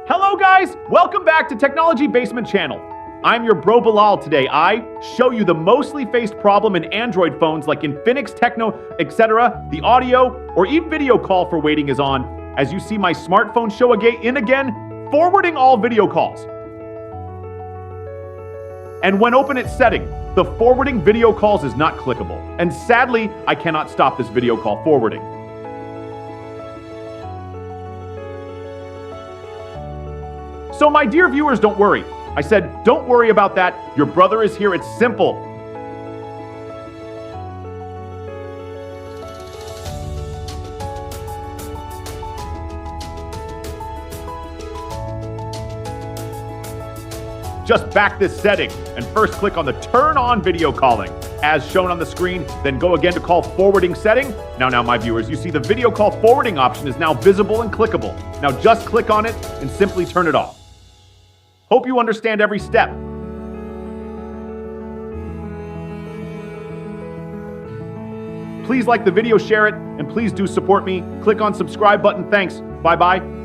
Hello guys, welcome back to Technology Basement Channel. I'm your bro Bilal. Today I show you the mostly faced problem in Android phones like Infinix, Techno, etc. The audio or even video call for waiting is on. As you see my smartphone show again, forwarding all video calls. And when open its setting, the forwarding video calls is not clickable. And sadly, I cannot stop this video call forwarding. So my dear viewers, don't worry. I said, don't worry about that. Your brother is here. It's simple. Just back this setting and first click on the turn on video calling as shown on the screen, then go again to call forwarding setting. Now my viewers, you see the video call forwarding option is now visible and clickable. Now just click on it and simply turn it off. Hope you understand every step. Please like the video, share it, and please do support me. Click on subscribe button. Thanks. Bye-bye.